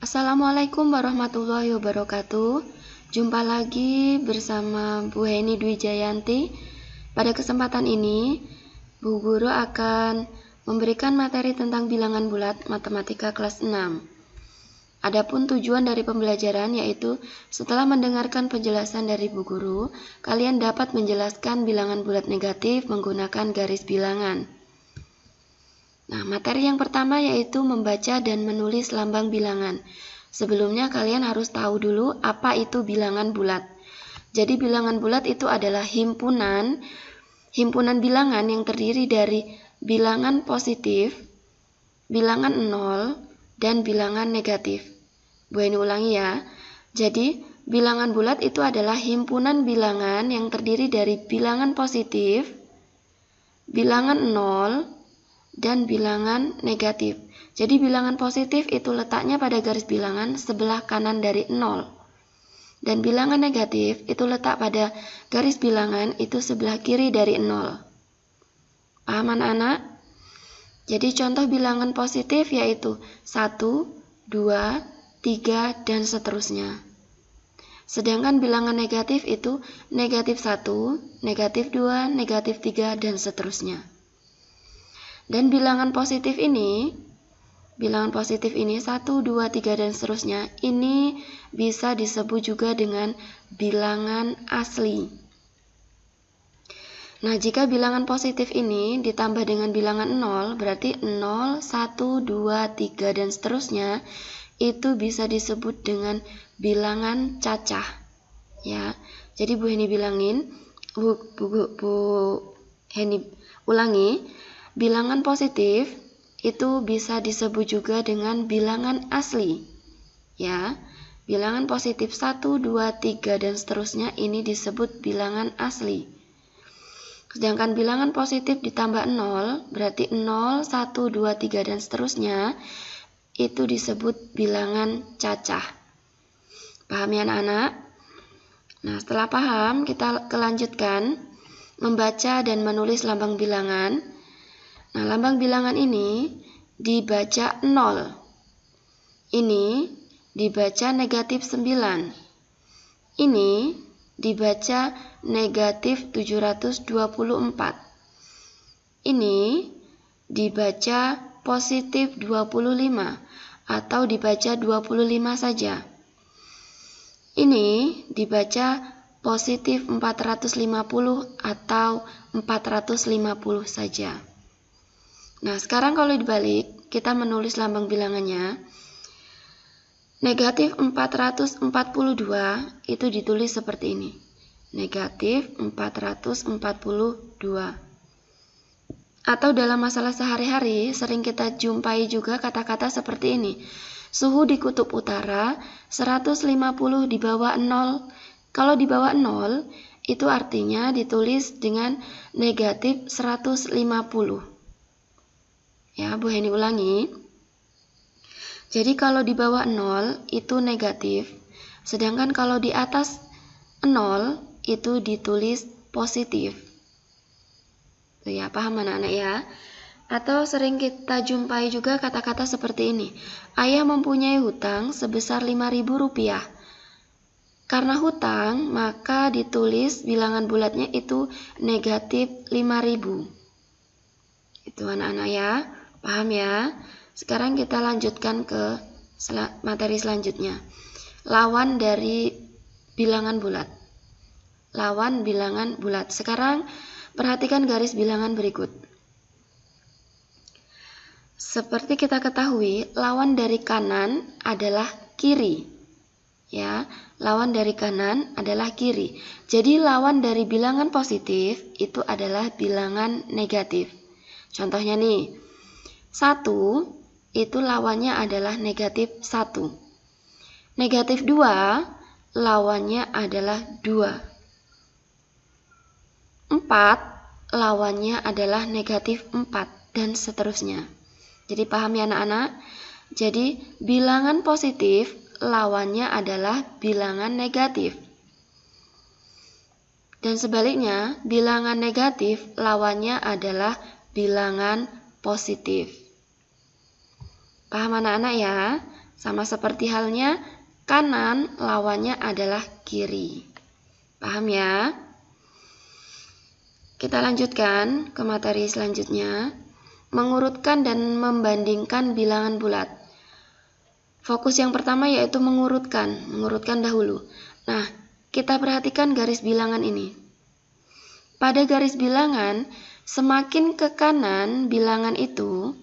Assalamualaikum warahmatullahi wabarakatuh. Jumpa lagi bersama Bu Heni Dwi Jayanti. Pada kesempatan ini, Bu Guru akan memberikan materi tentang bilangan bulat matematika kelas 6. Adapun tujuan dari pembelajaran yaitu setelah mendengarkan penjelasan dari Bu Guru, kalian dapat menjelaskan bilangan bulat negatif menggunakan garis bilangan. Nah, materi yang pertama yaitu membaca dan menulis lambang bilangan. Sebelumnya kalian harus tahu dulu apa itu bilangan bulat. Jadi bilangan bulat itu adalah himpunan bilangan yang terdiri dari bilangan positif, bilangan 0, dan bilangan negatif. Bu Heni ulangi ya. Jadi bilangan bulat itu adalah himpunan bilangan yang terdiri dari bilangan positif, bilangan 0, dan bilangan negatif. Jadi bilangan positif itu letaknya pada garis bilangan sebelah kanan dari 0. Dan bilangan negatif itu letak pada garis bilangan itu sebelah kiri dari 0. Paham anak-anak? Jadi contoh bilangan positif yaitu 1, 2, 3, dan seterusnya. Sedangkan bilangan negatif itu negatif 1, negatif 2, negatif 3, dan seterusnya. Dan bilangan positif ini 1, 2, 3, dan seterusnya, ini bisa disebut juga dengan bilangan asli. Nah, jika bilangan positif ini ditambah dengan bilangan 0, berarti 0, 1, 2, 3, dan seterusnya, itu bisa disebut dengan bilangan cacah. Ya, jadi Bu Heni bilangin, Bu Heni ulangi, bilangan positif itu bisa disebut juga dengan bilangan asli. Ya, bilangan positif 1, 2, 3, dan seterusnya ini disebut bilangan asli. Sedangkan bilangan positif ditambah 0, berarti 0, 1, 2, 3, dan seterusnya, itu disebut bilangan cacah. Paham ya anak-anak? Nah, setelah paham, kita kelanjutkan membaca dan menulis lambang bilangan. Nah, lambang bilangan ini dibaca 0. Ini dibaca negatif 9. Ini dibaca negatif 724. Ini dibaca positif 25 atau dibaca 25 saja. Ini dibaca positif 450 atau 450 saja. Nah, sekarang kalau dibalik, kita menulis lambang bilangannya. Negatif 442 itu ditulis seperti ini. Negatif 442. Atau dalam masalah sehari-hari, sering kita jumpai juga kata-kata seperti ini. Suhu di kutub utara 150 di bawah 0. Kalau di bawah 0, itu artinya ditulis dengan negatif 150. Ya, Bu Heni ulangi. Jadi kalau di bawah 0 itu negatif, sedangkan kalau di atas 0 itu ditulis positif. Tuh ya, paham anak-anak ya? Atau sering kita jumpai juga kata-kata seperti ini. Ayah mempunyai hutang sebesar Rp5.000. Karena hutang, maka ditulis bilangan bulatnya itu negatif 5.000. Itu anak-anak ya. Paham ya? Sekarang kita lanjutkan ke materi selanjutnya. Lawan dari bilangan bulat. Lawan bilangan bulat. Sekarang perhatikan garis bilangan berikut. Seperti kita ketahui, lawan dari kanan adalah kiri. Ya, lawan dari kanan adalah kiri. Jadi lawan dari bilangan positif itu adalah bilangan negatif. Contohnya nih. 1 itu lawannya adalah negatif 1. Negatif 2 lawannya adalah 2. 4 lawannya adalah negatif 4 dan seterusnya. Jadi paham ya anak-anak? Jadi bilangan positif lawannya adalah bilangan negatif. Dan sebaliknya, bilangan negatif lawannya adalah bilangan positif. Paham anak-anak ya? Sama seperti halnya kanan lawannya adalah kiri. Paham ya? Kita lanjutkan ke materi selanjutnya. Mengurutkan dan membandingkan bilangan bulat. Fokus yang pertama yaitu mengurutkan dahulu. Nah, kita perhatikan garis bilangan ini. Pada garis bilangan, semakin ke kanan bilangan itu,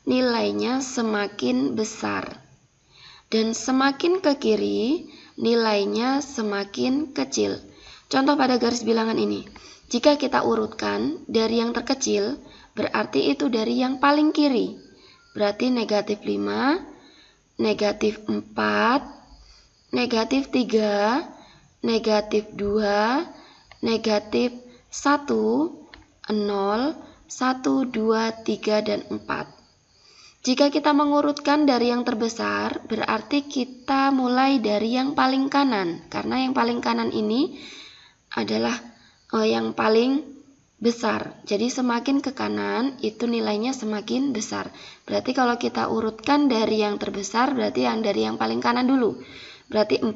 nilainya semakin besar. Dan semakin ke kiri, nilainya semakin kecil. Contoh pada garis bilangan ini. Jika kita urutkan dari yang terkecil, berarti itu dari yang paling kiri. Berarti negatif 5, negatif 4, negatif 3, negatif 2, negatif 1, 0, 1, 2, 3, dan 4. Jika kita mengurutkan dari yang terbesar, berarti kita mulai dari yang paling kanan. Karena yang paling kanan ini adalah yang paling besar. Jadi semakin ke kanan, itu nilainya semakin besar. Berarti kalau kita urutkan dari yang terbesar, berarti yang dari yang paling kanan dulu. Berarti 4,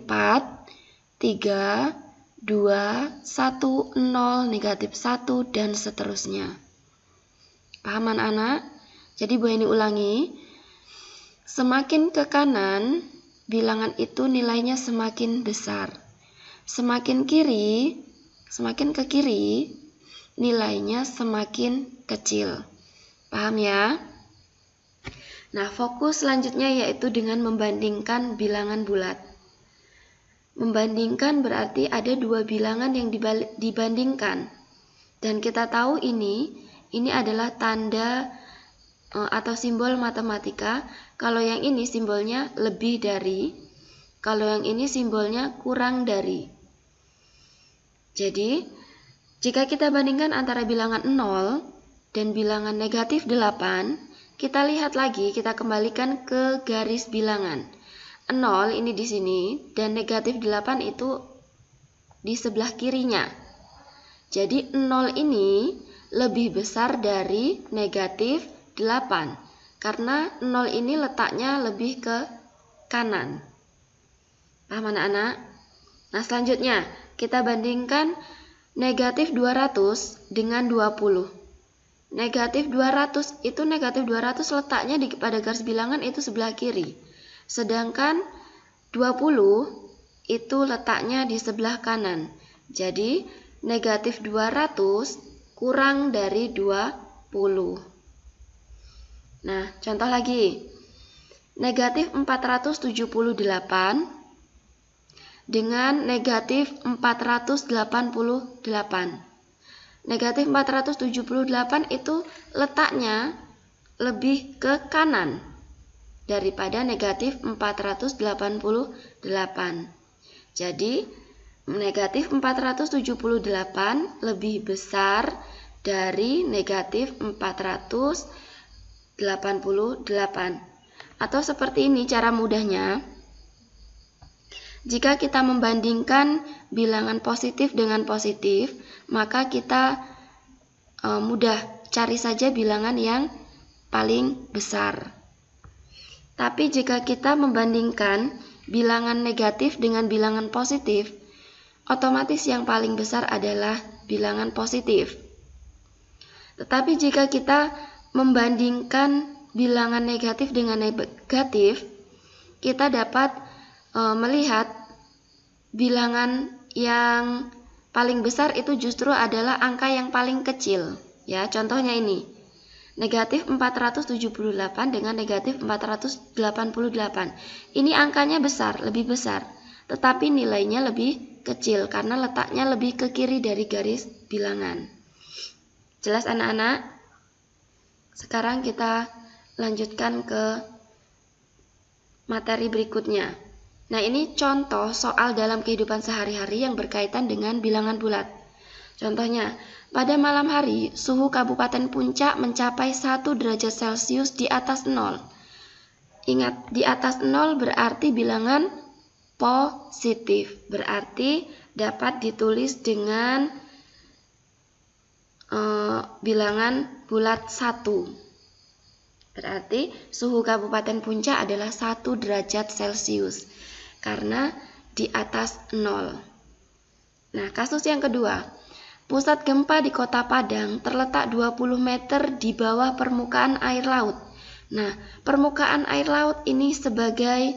3, 2, 1, 0, negatif 1, dan seterusnya. Paham anak-anak? Jadi Bu Heni ulangi, semakin ke kanan, bilangan itu nilainya semakin besar. Semakin ke kiri, nilainya semakin kecil. Paham ya? Nah, fokus selanjutnya yaitu dengan membandingkan bilangan bulat. Membandingkan berarti ada dua bilangan yang dibandingkan. Dan kita tahu ini adalah tanda atau simbol matematika. Kalau yang ini simbolnya lebih dari, kalau yang ini simbolnya kurang dari. Jadi, jika kita bandingkan antara bilangan 0 dan bilangan negatif 8, kita lihat lagi, kita kembalikan ke garis bilangan. 0 ini di sini dan negatif 8 itu di sebelah kirinya. Jadi 0 ini lebih besar dari negatif 8 karena 0 ini letaknya lebih ke kanan. Paham anak-anak? Nah, selanjutnya kita bandingkan negatif 200 dengan 20. Negatif 200 itu negatif 200 letaknya pada garis bilangan itu sebelah kiri. Sedangkan 20 itu letaknya di sebelah kanan. Jadi negatif 200 kurang dari 20. Nah, contoh lagi. Negatif 478 dengan negatif 488. Negatif 478 itu letaknya lebih ke kanan daripada negatif 488. Jadi, negatif 478 lebih besar dari negatif 488. Atau seperti ini cara mudahnya. Jika kita membandingkan bilangan positif dengan positif, maka kita mudah cari saja bilangan yang paling besar. Tapi jika kita membandingkan bilangan negatif dengan bilangan positif, otomatis yang paling besar adalah bilangan positif. Tetapi jika kita membandingkan bilangan negatif dengan negatif, kita dapat melihat bilangan yang paling besar itu justru adalah angka yang paling kecil. Ya, contohnya ini. Negatif 478 dengan negatif 488. Ini angkanya besar, lebih besar. Tetapi nilainya lebih kecil karena letaknya lebih ke kiri dari garis bilangan. Jelas anak-anak? Sekarang kita lanjutkan ke materi berikutnya. Nah, ini contoh soal dalam kehidupan sehari-hari yang berkaitan dengan bilangan bulat. Contohnya, pada malam hari, suhu Kabupaten Puncak mencapai 1 derajat Celcius di atas 0. Ingat, di atas 0 berarti bilangan positif. Berarti dapat ditulis dengan bilangan bulat 1. Berarti suhu Kabupaten Puncak adalah 1 derajat Celcius karena di atas 0. Nah, kasus yang kedua. Pusat gempa di Kota Padang terletak 20 meter di bawah permukaan air laut. Nah, permukaan air laut ini sebagai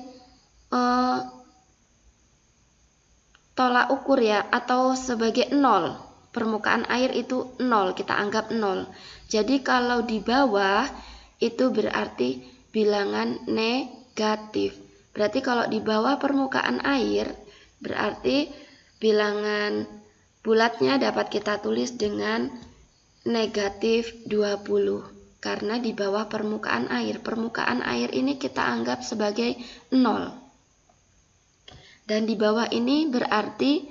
tolak ukur ya, atau sebagai 0. Permukaan air itu 0, kita anggap 0. Jadi kalau di bawah itu berarti bilangan negatif. Berarti kalau di bawah permukaan air berarti bilangan bulatnya dapat kita tulis dengan negatif 20 karena di bawah permukaan air. Permukaan air ini kita anggap sebagai 0. Dan di bawah ini berarti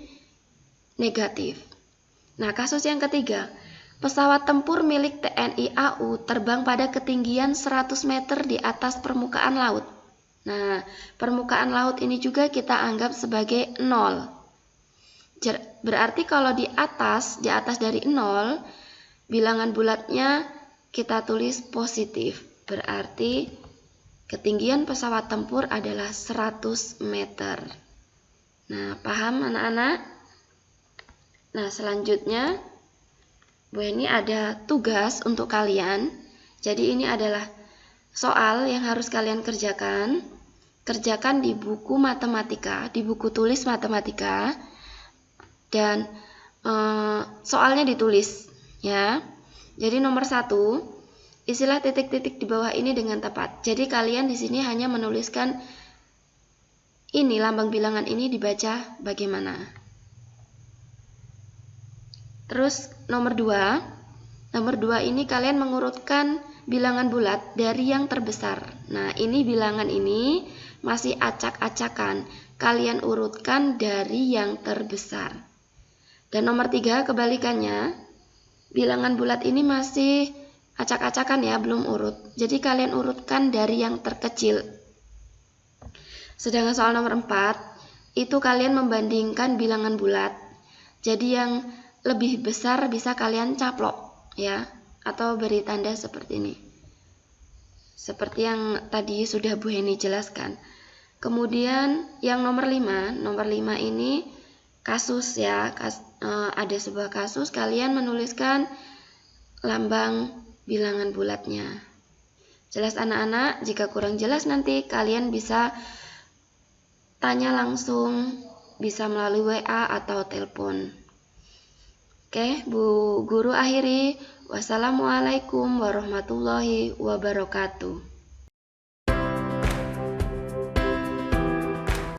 negatif. Nah, kasus yang ketiga. Pesawat tempur milik TNI AU terbang pada ketinggian 100 meter di atas permukaan laut. Nah, permukaan laut ini juga kita anggap sebagai 0. Berarti kalau di atas dari 0, bilangan bulatnya kita tulis positif. Berarti ketinggian pesawat tempur adalah 100 meter. Nah, paham anak-anak? Nah, selanjutnya Bu Eni ada tugas untuk kalian. Jadi ini adalah soal yang harus kalian kerjakan. Kerjakan di buku matematika, di buku tulis matematika. Dan soalnya ditulis ya. Jadi nomor 1, isilah titik-titik di bawah ini dengan tepat. Jadi kalian di sini hanya menuliskan ini, lambang bilangan ini dibaca bagaimana. Terus nomor 2 ini kalian mengurutkan bilangan bulat dari yang terbesar. Nah, ini bilangan ini masih acak-acakan. Kalian urutkan dari yang terbesar. Dan nomor 3 kebalikannya, bilangan bulat ini masih acak-acakan ya, belum urut. Jadi kalian urutkan dari yang terkecil. Sedangkan soal nomor 4, itu kalian membandingkan bilangan bulat. Jadi yang lebih besar bisa kalian caplok ya, atau beri tanda seperti ini. Seperti yang tadi sudah Bu Heni jelaskan. Kemudian yang nomor 5 ini kasus ya, ada sebuah kasus, kalian menuliskan lambang bilangan bulatnya. Jelas anak-anak? Jika kurang jelas nanti kalian bisa tanya langsung, bisa melalui WA atau telepon. Oke, Bu Guru akhiri. Wassalamualaikum warahmatullahi wabarakatuh.